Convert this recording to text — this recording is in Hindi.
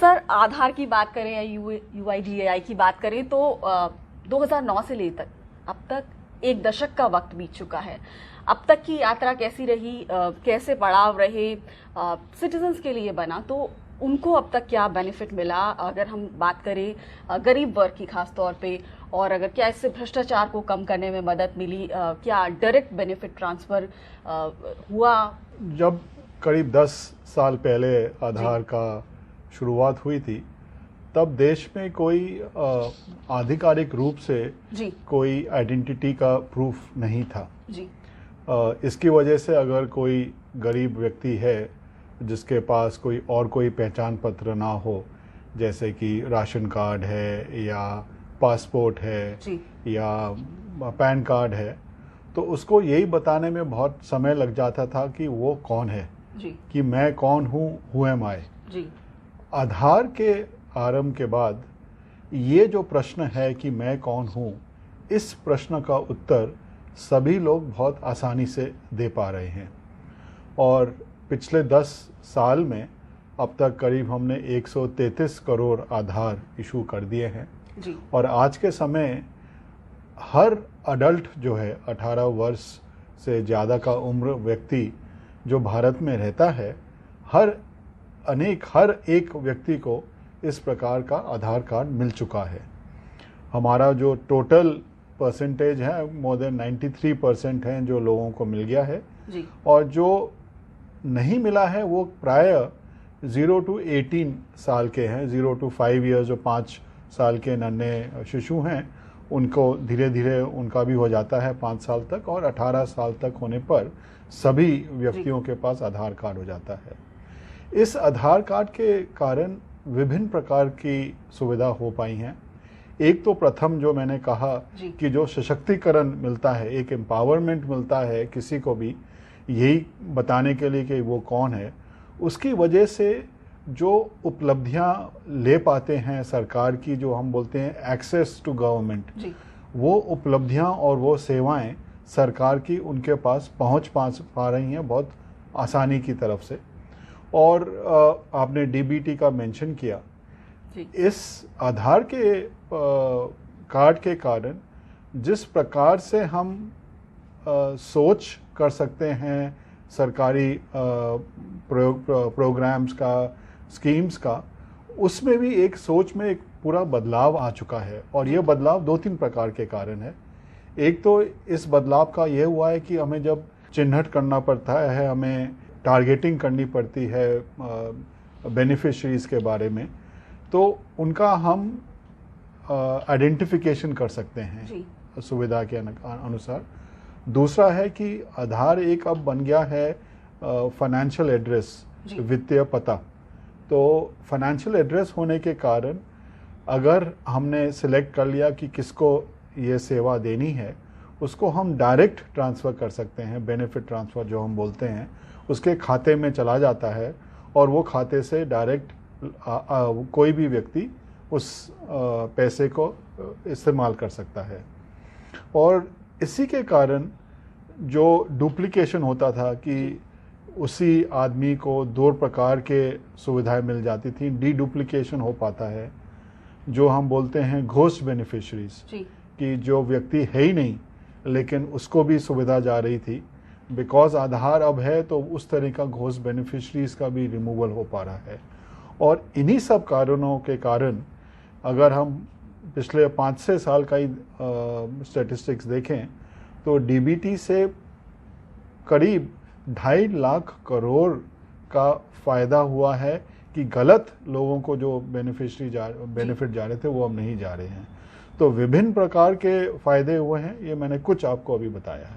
सर, आधार की बात करें या यूआईडीएआई की बात करें तो 2009 से लेकर अब तक एक दशक का वक्त बीत चुका है। अब तक की यात्रा कैसी रही, कैसे पड़ाव रहे, सिटीजन्स के लिए बना तो उनको अब तक क्या बेनिफिट मिला, अगर हम बात करें गरीब वर्ग की खास तौर पे, और अगर क्या इससे भ्रष्टाचार को कम करने में मदद मिली, क्या डायरेक्ट बेनिफिट ट्रांसफर हुआ? जब करीब 10 साल पहले आधार का शुरुआत हुई थी तब देश में कोई आधिकारिक रूप से कोई आइडेंटिटी का प्रूफ नहीं था जी। इसकी वजह से अगर कोई गरीब व्यक्ति है जिसके पास कोई पहचान पत्र ना हो, जैसे कि राशन कार्ड है या पासपोर्ट है या पैन कार्ड है, तो उसको यही बताने में बहुत समय लग जाता था कि वो कौन है जी। कि मैं कौन हूँ, हु एम आई जी। आधार के आरंभ के बाद ये जो प्रश्न है कि मैं कौन हूँ, इस प्रश्न का उत्तर सभी लोग बहुत आसानी से दे पा रहे हैं। और पिछले 10 साल में अब तक करीब हमने 133 करोड़ आधार इशू कर दिए हैं जी। और आज के समय हर अडल्ट जो है 18 वर्ष से ज़्यादा का उम्र व्यक्ति जो भारत में रहता है, हर एक व्यक्ति को इस प्रकार का आधार कार्ड मिल चुका है। हमारा जो टोटल परसेंटेज है मोर देन 93% है जो लोगों को मिल गया है जी। और जो नहीं मिला है वो प्राय 0 to 18 साल के हैं। 0 to 5 ईयर्स जो 5 साल के नन्हे शिशु हैं उनको धीरे धीरे उनका भी हो जाता है 5 साल तक, और 18 साल तक होने पर सभी व्यक्तियों के पास आधार कार्ड हो जाता है। इस आधार कार्ड के कारण विभिन्न प्रकार की सुविधा हो पाई हैं। एक तो प्रथम जो मैंने कहा कि जो सशक्तिकरण मिलता है, एक एम्पावरमेंट मिलता है किसी को भी यही बताने के लिए कि वो कौन है, उसकी वजह से जो उपलब्धियां ले पाते हैं सरकार की, जो हम बोलते हैं एक्सेस टू गवर्नमेंट, वो उपलब्धियां और वो सेवाएं सरकार की उनके पास पहुंच पा रही हैं बहुत आसानी की तरफ से। और आपने डीबीटी का मेंशन किया, इस आधार के कार्ड के कारण जिस प्रकार से हम सोच कर सकते हैं सरकारी प्रोग्राम्स का, स्कीम्स का, उसमें भी एक सोच में एक पूरा बदलाव आ चुका है। और ये बदलाव 2-3 प्रकार के कारण है। एक तो इस बदलाव का ये हुआ है कि हमें जब चिन्हित करना पड़ता है, हमें टारगेटिंग करनी पड़ती है बेनिफिशरीज के बारे में, तो उनका हम आइडेंटिफिकेशन कर सकते हैं सुविधा के अनुसार। दूसरा है कि आधार एक अब बन गया है फाइनेंशियल एड्रेस, वित्तीय पता। तो फाइनेंशियल एड्रेस होने के कारण अगर हमने सिलेक्ट कर लिया कि किसको ये सेवा देनी है, उसको हम डायरेक्ट ट्रांसफ़र कर सकते हैं। बेनिफिट ट्रांसफ़र जो हम बोलते हैं, उसके खाते में चला जाता है और वो खाते से डायरेक्ट कोई भी व्यक्ति उस पैसे को इस्तेमाल कर सकता है। और इसी के कारण जो डुप्लीकेशन होता था कि उसी आदमी को 2 प्रकार के सुविधाएं मिल जाती थी, डुप्लीकेशन हो पाता है। जो हम बोलते हैं घोस्ट बेनिफिशरीज, कि जो व्यक्ति है ही नहीं लेकिन उसको भी सुविधा जा रही थी। बिकॉज आधार अब है तो उस तरह का घोस्ट बेनिफिशरीज का भी रिमूवल हो पा रहा है। और इन्हीं सब कारणों के कारण अगर हम पिछले 5-6 साल का ही स्टैटिस्टिक्स देखें तो डीबीटी से करीब 2.5 लाख करोड़ का फ़ायदा हुआ है कि गलत लोगों को जो बेनिफिट जा रहे थे वो अब नहीं जा रहे हैं। तो विभिन्न प्रकार के फ़ायदे हुए हैं, ये मैंने कुछ आपको अभी बताया है।